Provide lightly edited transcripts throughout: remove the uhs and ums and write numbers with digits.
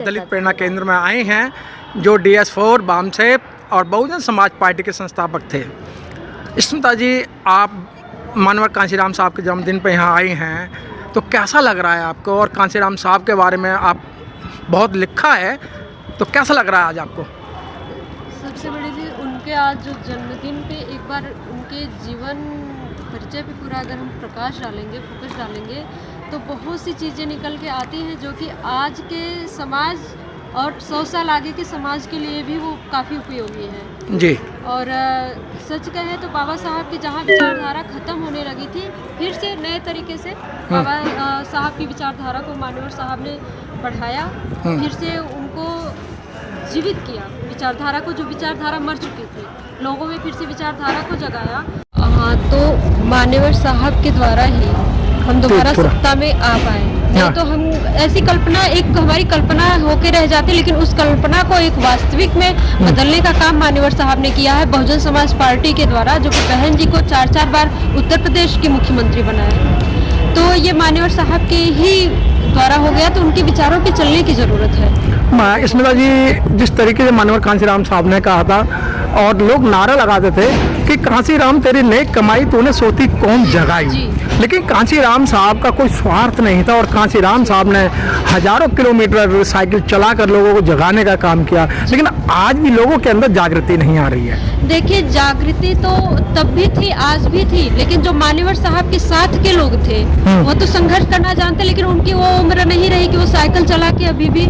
दलित प्रेरणा केंद्र में आए हैं जो DS4 बामसेप और बहुजन समाज पार्टी के संस्थापक थे। स्मिता जी, आप मानवर कांशीराम साहब के जन्मदिन पर यहाँ आई हैं, तो कैसा लग रहा है आपको? और कांशीराम साहब के बारे में आप बहुत लिखा है, तो कैसा लग रहा है आज आपको? सबसे बड़ी चीज़ उनके आज जो जन्मदिन पे एक बार उनके जीवन परिचय पे पूरा अगर हम प्रकाश डालेंगे, फोकस डालेंगे, तो बहुत सी चीज़ें निकल के आती हैं जो कि आज के समाज और 100 साल आगे के समाज के लिए भी वो काफ़ी उपयोगी है जी। और सच कहें तो बाबा साहब की जहाँ विचारधारा ख़त्म होने लगी थी, फिर से नए तरीके से बाबा साहब की विचारधारा को मानवर साहब ने बढ़ाया, फिर से उनको जीवित किया, विचारधारा को, जो विचारधारा मर चुकी थी, लोगों में फिर से विचारधारा को जगाया। हाँ, तो मानवर साहब के द्वारा ही हम दोबारा सत्ता में आ पाए। नहीं तो हम ऐसी कल्पना, एक हमारी कल्पना होके रह जाती, लेकिन उस कल्पना को एक वास्तविक में बदलने का काम मानवर साहब ने किया है बहुजन समाज पार्टी के द्वारा, जो कि बहन जी को 4 बार उत्तर प्रदेश के मुख्यमंत्री बनाए। तो ये मानवर साहब के ही द्वारा हो गया, तो उनके विचारों पे चलने की ज़रूरत है। स्मिता जी, जिस तरीके से मानवर कांशीराम साहब ने कहा था और लोग नारा लगाते थे कि कांशीराम तेरी नेक कमाई तूने सोती कौम जगाई, लेकिन कांशीराम साहब का कोई स्वार्थ नहीं था और कांशीराम साहब ने हजारों किलोमीटर साइकिल चलाकर लोगों को जगाने का काम किया, लेकिन आज भी लोगों के अंदर जागृति नहीं आ रही है। देखिए, जागृति तो तब भी थी, आज भी थी, लेकिन जो मानवर साहब के साथ के लोग थे वो तो संघर्ष करना जानते, लेकिन उनकी वो उम्र नहीं रही कि वो साइकिल चला के अभी भी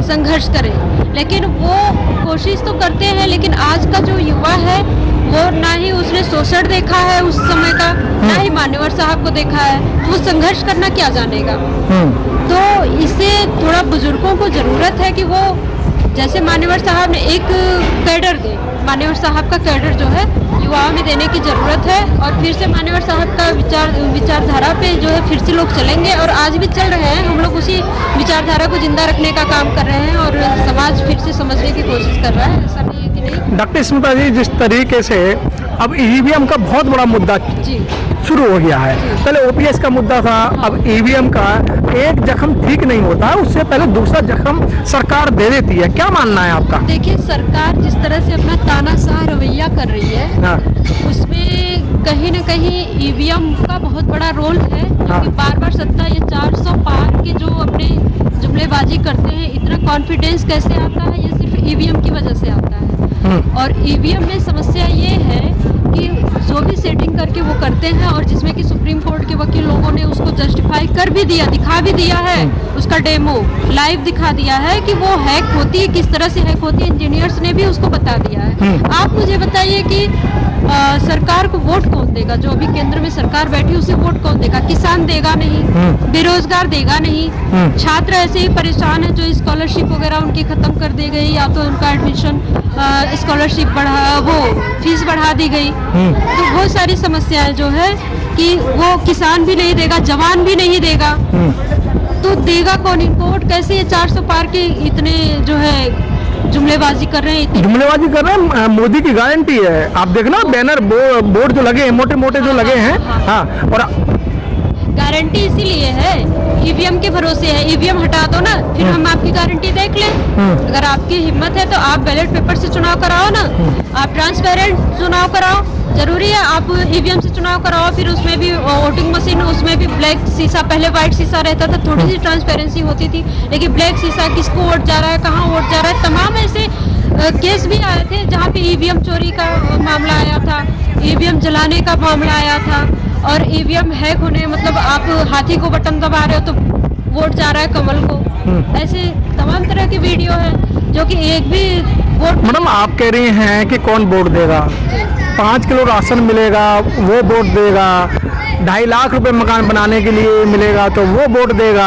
संघर्ष करें। लेकिन वो कोशिश तो करते हैं, लेकिन आज का जो युवा है वो ना ही उसने शोषण देखा है उस समय का, ना ही मानवर साहब को देखा है, तो वो संघर्ष करना क्या जानेगा। तो इससे थोड़ा बुजुर्गों को जरूरत है कि वो जैसे मानवर साहब ने एक कैडर दे, मानवर साहब का कैडर जो है युवाओं में देने की ज़रूरत है, और फिर से मानवर साहब का विचारधारा पे जो है फिर से लोग चलेंगे, और आज भी चल रहे हैं। हम लोग उसी विचारधारा को जिंदा रखने का काम कर रहे हैं और समाज फिर से समझने की कोशिश कर रहा है, ऐसा नहीं है कि नहीं। डॉक्टर स्मिता जी, जिस तरीके से अब EVM का बहुत बड़ा मुद्दा शुरू हो गया है, पहले OPS का मुद्दा था, अब EVM का। एक जख्म ठीक नहीं होता है, उससे पहले दूसरा जख्म सरकार दे देती है, क्या मानना है आपका? देखिए, सरकार जिस तरह से अपना तानाशाह रवैया कर रही है, उसमें कहीं न कहीं EVM का बहुत बड़ा रोल है, क्योंकि बार सत्ता, ये 400 पार के जो अपने जुमलेबाजी करते हैं, इतना कॉन्फिडेंस कैसे आता है? ये सिर्फ EVM की वजह से आता है। और EVM में समस्या ये है कि जो भी सेटिंग करके वो करते हैं, और जिसमें कि सुप्रीम कोर्ट के वकील लोगों ने उसको जस्टिफाई कर भी दिया, दिखा भी दिया है, उसका डेमो लाइव दिखा दिया है कि वो हैक होती है, किस तरह से हैक होती है, इंजीनियर्स ने भी उसको बता दिया है। आप मुझे बताइए कि सरकार को वोट कौन देगा? जो अभी केंद्र में सरकार बैठी, उसे वोट कौन देगा? किसान देगा नहीं, बेरोजगार देगा नहीं, छात्र ऐसे ही परेशान है, जो स्कॉलरशिप वगैरह उनकी खत्म कर दी गई, या तो उनका एडमिशन स्कॉलरशिप फीस बढ़ा दी गई। तो बहुत सारी समस्याएं जो है कि वो किसान भी नहीं देगा, जवान भी नहीं देगा, तो देगा कौन? इनको वोट कैसे? ये 400 पार के इतने जो है जुमलेबाजी कर रहे हैं, जुमलेबाजी कर रहे हैं। मोदी की गारंटी है, आप देखना बैनर बोर्ड जो लगे हैं, मोटे मोटे जो लगे हैं। हाँ, और गारंटी इसीलिए है, EVM के भरोसे है। EVM हटा दो ना, फिर हम आपकी गारंटी देख लें। अगर आपकी हिम्मत है तो आप बैलेट पेपर से चुनाव कराओ ना, आप ट्रांसपेरेंट चुनाव कराओ। जरूरी है आप EVM से चुनाव कराओ, फिर उसमें भी वोटिंग मशीन, उसमें भी ब्लैक शीशा, पहले व्हाइट शीशा रहता था, थोड़ी सी ट्रांसपेरेंसी होती थी, लेकिन ब्लैक शीशा, किसको वोट जा रहा है, कहाँ वोट जा रहा है, तमाम ऐसे केस भी आए थे जहाँ पे EVM चोरी का मामला आया था, EVM जलाने का मामला आया था, और EVM हैक होने, मतलब आप हाथी को बटन दबा रहे हो तो वोट जा रहा है कमल को। ऐसे तमाम तरह की वीडियो है जो कि एक भी वोट। मैडम, आप कह रही हैं कि कौन वोट देगा? 5 किलो राशन मिलेगा वो वोट देगा, 2.5 लाख रुपए मकान बनाने के लिए मिलेगा तो वो वोट देगा।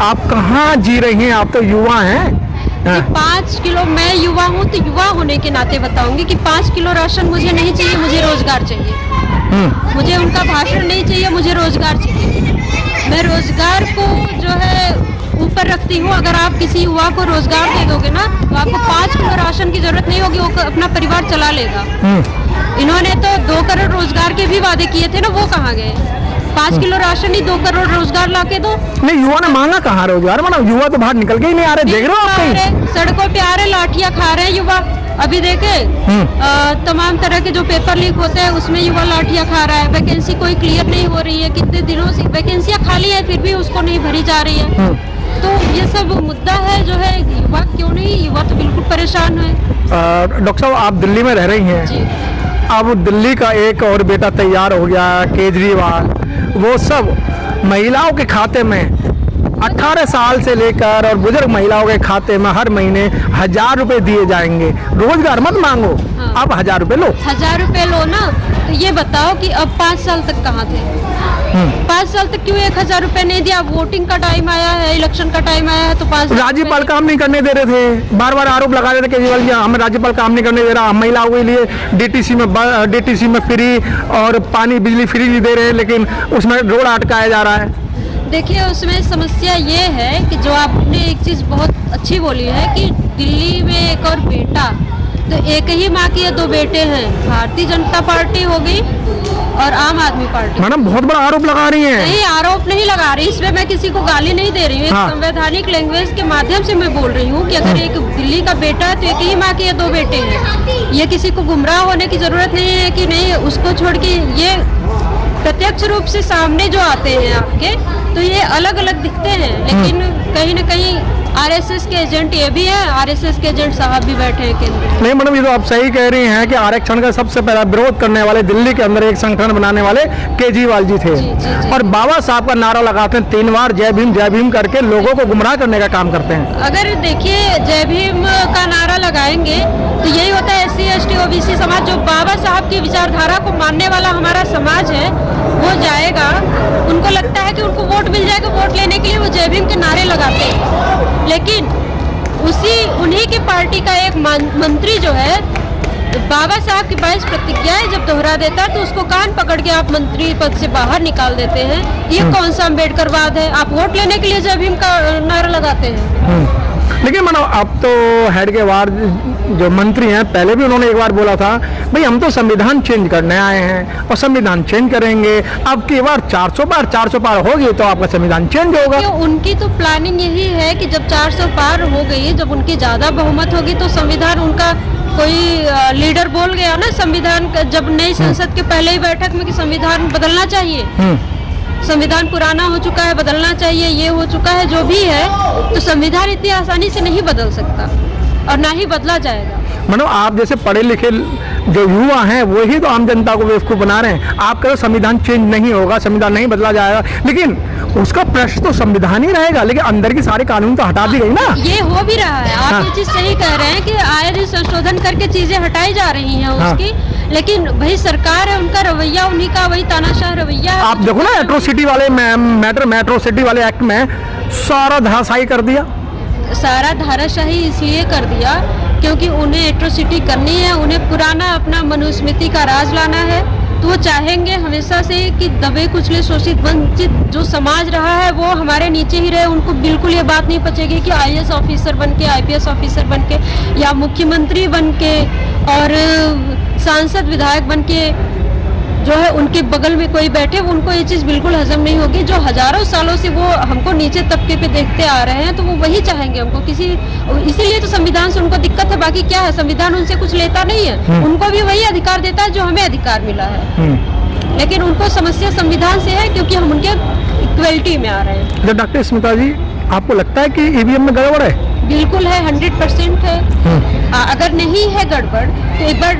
आप कहाँ जी रही हैं? आप तो युवा हैं। 5 किलो, मैं युवा हूँ तो युवा होने के नाते बताऊंगी कि 5 किलो राशन मुझे नहीं चाहिए, मुझे रोजगार चाहिए। मुझे उनका भाषण नहीं चाहिए, मुझे रोजगार चाहिए। मैं रोजगार को जो है ऊपर रखती हूँ। अगर आप किसी युवा को रोजगार दे दोगे ना, तो आपको 5 किलो राशन की जरूरत नहीं होगी, वो अपना परिवार चला लेगा। इन्होंने तो 2 करोड़ रोजगार के भी वादे किए थे ना, वो कहाँ गए? 5 किलो राशन ही 2 करोड़ रोजगार ला के दो। नहीं, युवा ने मांगा कहाँ रोजगार? मतलब युवा तो बाहर निकल के ही नहीं आ रहे, देख रहे हो आप कहीं? सड़कों पे आ रहे, लाठियां खा रहे हैं युवा। अभी देखे तमाम तरह के जो पेपर लीक होते हैं उसमें युवा लाठियां खा रहा है। वैकेंसी कोई क्लियर नहीं हो रही है, कितने दिनों से वैकेंसियां खाली है फिर भी उसको नहीं भरी जा रही है। तो ये सब मुद्दा है जो है, युवा क्यों नहीं, युवा तो बिल्कुल परेशान है। डॉक्टर साहब, आप दिल्ली में रह रही हैं। जी। अब दिल्ली का एक और बेटा तैयार हो गया, केजरीवाल। वो सब महिलाओं के खाते में 18 साल से लेकर और बुजुर्ग महिलाओं के खाते में हर महीने 1000 रुपए दिए जाएंगे। रोजगार मत मांगो, अब 1000 रुपए लो। 1000 रुपए लो ना। तो ये बताओ कि अब 5 साल तक कहाँ थे? 5 साल तक क्यों 1000 रुपए नहीं दिया? वोटिंग का टाइम आया है, इलेक्शन का टाइम आया है तो 5 राज्यपाल काम नहीं करने दे रहे थे, बार बार आरोप लगा रहे थे केजरीवाल जी हमें राज्यपाल काम नहीं करने दे रहा। हम महिलाओं के लिए डीटीसी में फ्री और पानी बिजली फ्री नहीं दे रहे, लेकिन उसमें रोड अटकाया जा रहा है। देखिए, उसमें समस्या ये है कि जो आपने एक चीज़ बहुत अच्छी बोली है कि दिल्ली में एक और बेटा, तो एक ही माँ की 2 बेटे हैं। भारतीय जनता पार्टी होगी और आम आदमी पार्टी। मैडम बहुत बड़ा आरोप लगा रही हैं। नहीं, आरोप नहीं लगा रही, इसमें मैं किसी को गाली नहीं दे रही हूँ। एक संवैधानिक लैंग्वेज के माध्यम से मैं बोल रही हूँ कि अगर एक दिल्ली का बेटा है तो एक ही माँ के 2 बेटे हैं। ये किसी को गुमराह होने की जरूरत नहीं है कि नहीं उसको छोड़ के, ये प्रत्यक्ष रूप से सामने जो आते हैं आपके, तो ये अलग अलग दिखते हैं, लेकिन कहीं ना कहीं आरएसएस के एजेंट ये भी है, आरएसएस के एजेंट साहब भी बैठे हैं केंद्र। नहीं मैडम, ये तो आप सही कह रही हैं कि आरक्षण का सबसे पहला विरोध करने वाले दिल्ली के अंदर एक संगठन बनाने वाले केजरीवाल जी थे। जी। और बाबा साहब का नारा लगाते हैं 3 बार जय भीम करके लोगों को गुमराह करने का काम करते हैं। अगर देखिए जय भीम का नारा लगाएंगे तो यही होता है SC ST OBC समाज, जो बाबा साहब की विचारधारा को मानने वाला हमारा समाज है, वो जाएगा। उनको लगता है कि उनको वोट मिल जाएगा, वोट लेने के लिए वो जय भीम के नारे लगाते हैं। लेकिन उन्हीं की पार्टी का एक मंत्री जो है, बाबा साहब की 22 प्रतिज्ञाएं जब दोहरा देता है तो उसको कान पकड़ के आप मंत्री पद से बाहर निकाल देते हैं। ये कौन सा अम्बेडकरवाद है? आप वोट लेने के लिए जय भीम का नारा लगाते हैं। लेकिन मानो अब तो हेड के बार जो मंत्री हैं, पहले भी उन्होंने एक बार बोला था भाई हम तो संविधान चेंज करने आए हैं और संविधान चेंज करेंगे। अब की बार 400 पार होगी तो आपका संविधान चेंज होगा। उनकी तो प्लानिंग यही है कि जब 400 पार हो गई, जब उनकी ज्यादा बहुमत होगी तो संविधान उनका कोई लीडर बोल गया ना संविधान, जब नई संसद के पहले ही बैठक में कि संविधान बदलना चाहिए, संविधान पुराना हो चुका है, बदलना चाहिए, ये हो चुका है, जो भी है, तो संविधान इतनी आसानी से नहीं बदल सकता और ना ही बदला जाएगा। मतलब आप जैसे पढ़े लिखे जो युवा हैं वही तो आम जनता को बेवकूफ़ बना रहे हैं। आप कहो संविधान चेंज नहीं होगा, संविधान नहीं बदला जाएगा, लेकिन उसका प्रश्न तो संविधान ही रहेगा, लेकिन अंदर की सारे कानून तो हटा दी गई ना। ये हो भी रहा है, आप ये चीज सही कह रहे हैं कि आए दिन संशोधन करके चीजें हटाई जा रही हैं उसकी, लेकिन वही सरकार है, उनका रवैया, उन्हीं का वही तानाशाह रवैया है। आप देखो ना एट्रोसिटी वाले मेट्रो सिटी वाले एक्ट में सारा धराशायी कर दिया। सारा धाराशाही इसलिए कर दिया क्योंकि उन्हें एट्रोसिटी करनी है, उन्हें पुराना अपना मनुस्मृति का राज लाना है। तो वो चाहेंगे हमेशा से कि दबे कुचले शोषित वंचित जो समाज रहा है वो हमारे नीचे ही रहे। उनको बिल्कुल ये बात नहीं पचेगी कि IAS ऑफिसर बन के, IPS ऑफिसर बन के या मुख्यमंत्री बन के और सांसद विधायक बन के जो है उनके बगल में कोई बैठे, उनको ये चीज़ बिल्कुल हजम नहीं होगी। जो हजारों सालों से वो हमको नीचे तबके पे देखते आ रहे हैं तो वो वही चाहेंगे हमको इसीलिए तो संविधान से उनको दिक्कत है। बाकी क्या है, संविधान उनसे कुछ लेता नहीं है, उनको भी वही अधिकार देता है जो हमें अधिकार मिला है, लेकिन उनको समस्या संविधान से है क्योंकि हम उनके इक्वलिटी में आ रहे हैं। डॉक्टर स्मिता जी, आपको लगता है कि EVM में गड़बड़ है? बिल्कुल है, 100% है। अगर नहीं है गड़बड़ तो एक बार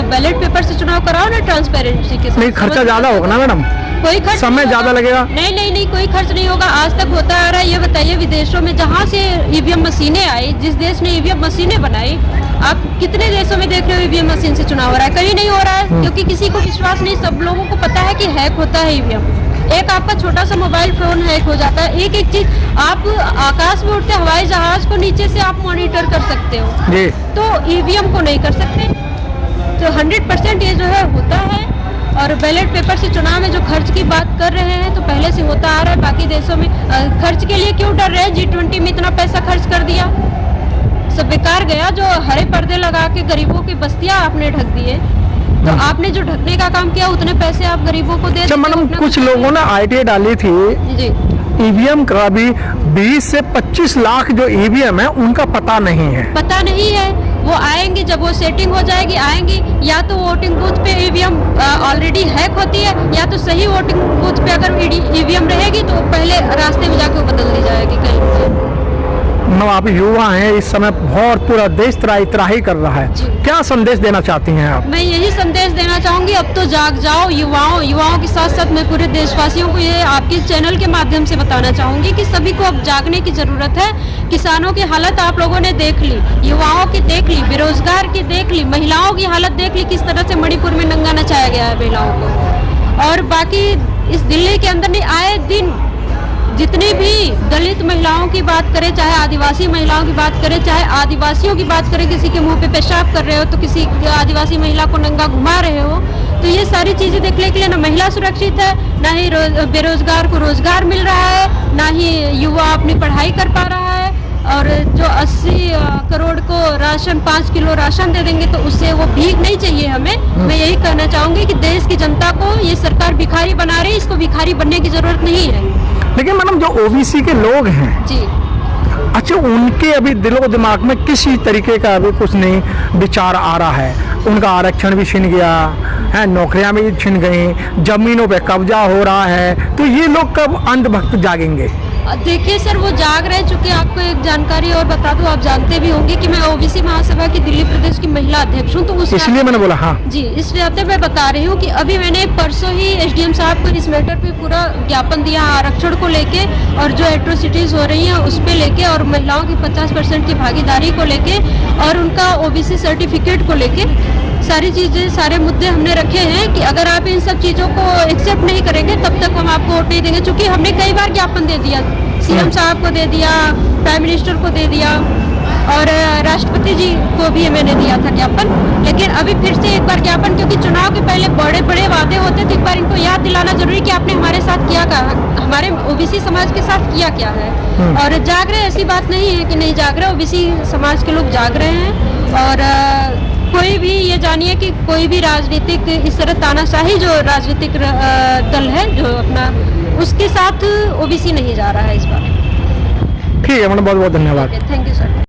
बैलेट पेपर से चुनाव कराओ ना ट्रांसपेरेंसी के साथ। नहीं, खर्चा ज्यादा होगा ना मैडम? कोई खर्च, समय ज्यादा लगेगा? नहीं, कोई खर्च नहीं होगा। आज तक होता आ रहा है। ये बताइए विदेशों में जहाँ से EVM मशीनें आई, जिस देश ने EVM मशीनें बनाई, आप कितने देशों में देख रहे हो EVM मशीन से चुनाव हो रहा है? कहीं नहीं हो रहा है क्योंकि किसी को विश्वास नहीं। सब लोगों को पता है कि हैक होता है EVM। एक आपका छोटा सा मोबाइल फोन हैक हो जाता है, एक चीज आप आकाश में उड़ते हवाई जहाज को नीचे से आप मॉनिटर कर सकते हो जी। तो EVM को नहीं कर सकते। तो 100% ये जो है होता है। और बैलेट पेपर से चुनाव में जो खर्च की बात कर रहे हैं तो पहले से होता आ रहा है। बाकी देशों में खर्च के लिए क्यों डर रहे हैं? G20 में इतना पैसा खर्च कर दिया, सब बेकार गया। जो हरे पर्दे लगा के गरीबों की बस्तियां आपने ढक दिए, तो आपने जो ढकने का काम किया उतने पैसे आप गरीबों को दे अच्छा देते हो, मैडम, उतना कुछ लोगों ने आईटी डाली थी जी ईवीएम का भी 20 से 25 लाख जो ईवीएम है उनका पता नहीं है। पता नहीं है। वो आएंगे, जब वो सेटिंग हो जाएगी आएंगी, या तो वोटिंग बूथ पे ईवीएम ऑलरेडी हैक होती है, या तो सही वोटिंग बूथ पे अगर ईवीएम रहेगी तो पहले रास्ते में जाके वो बदल दी जाएगी कहीं ना कहीं। मतलब आप युवा हैं, इस समय बहुत पूरा देश त्राही त्राही कर रहा है, जी। क्या संदेश देना चाहती हैं आप? मैं यही संदेश देना चाहूंगी, अब तो जाग जाओ युवाओं के साथ साथ मैं पूरे देशवासियों को ये आपके चैनल के माध्यम से बताना चाहूंगी कि सभी को अब जागने की जरूरत है। किसानों की हालत आप लोगों ने देख ली, युवाओं की देख ली, बेरोजगार की देख ली, महिलाओं की हालत देख ली, किस तरह से मणिपुर में नंगा नचाया गया है महिलाओं को। और बाकी इस दिल्ली के अंदर नहीं, आए दिन जितनी भी दलित महिलाओं की बात करें, चाहे आदिवासी महिलाओं की बात करें, चाहे आदिवासियों की बात करें, किसी के मुंह पे पेशाब कर रहे हो तो किसी आदिवासी महिला को नंगा घुमा रहे हो, तो ये सारी चीजें देखने के लिए ना महिला सुरक्षित है, ना ही बेरोजगार को रोजगार मिल रहा है, ना ही युवा अपनी पढ़ाई कर पा रहा है। और जो 80 करोड़ को राशन 5 किलो राशन दे देंगे तो उससे वो भीख नहीं चाहिए हमें। मैं यही कहना चाहूंगी कि देश की जनता को ये सरकार भिखारी बना रही है, इसको भिखारी बनने की जरूरत नहीं है। लेकिन मैडम जो ओबीसी के लोग हैं, जी अच्छा उनके अभी दिलो दिमाग में किसी तरीके का अभी कुछ नहीं विचार आ रहा है, उनका आरक्षण भी छिन गया है, नौकरियां भी छिन गई, जमीनों पे कब्जा हो रहा है, तो ये लोग कब अंधभक्त जागेंगे? देखिए सर, वो जाग रहे, चूंकि आपको एक जानकारी और बता दूं, आप जानते भी होंगे कि मैं ओबीसी महासभा की दिल्ली प्रदेश की महिला अध्यक्ष हूं, तो उस इसलिए मैंने बोला हाँ जी, इस नाते मैं बता रही हूँ कि अभी मैंने परसों ही एसडीएम साहब को इस मैटर पे पूरा ज्ञापन दिया आरक्षण को लेके, और जो एट्रोसिटीज हो रही हैं उस पे लेके, और महिलाओं की 50% की भागीदारी को लेके, और उनका ओबीसी सर्टिफिकेट को लेके, सारी चीजें, सारे मुद्दे हमने रखे हैं कि अगर आप इन सब चीजों को एक्सेप्ट नहीं करेंगे तब तक हम आपको वोट नहीं देंगे। चूंकि हमने कई बार ज्ञापन दे दिया, सीएम साहब को दे दिया, प्राइम मिनिस्टर को दे दिया, और राष्ट्रपति जी को भी मैंने दिया था ज्ञापन, लेकिन अभी फिर से एक बार ज्ञापन, क्योंकि चुनाव के पहले बड़े बड़े वादे होते तो एक बार इनको याद दिलाना जरूरी कि आपने हमारे साथ किया क्या, हमारे ओबीसी समाज के साथ किया क्या है। और जाग रहे, ऐसी बात नहीं है कि नहीं जाग रहे, ओबीसी समाज के लोग जाग रहे हैं। और कोई भी ये जानिए कि कोई भी राजनीतिक इस तरह तानाशाही जो राजनीतिक दल है जो अपना, उसके साथ ओबीसी नहीं जा रहा है इस बार। ठीक है मैडम, बहुत बहुत धन्यवाद। Thank you sir.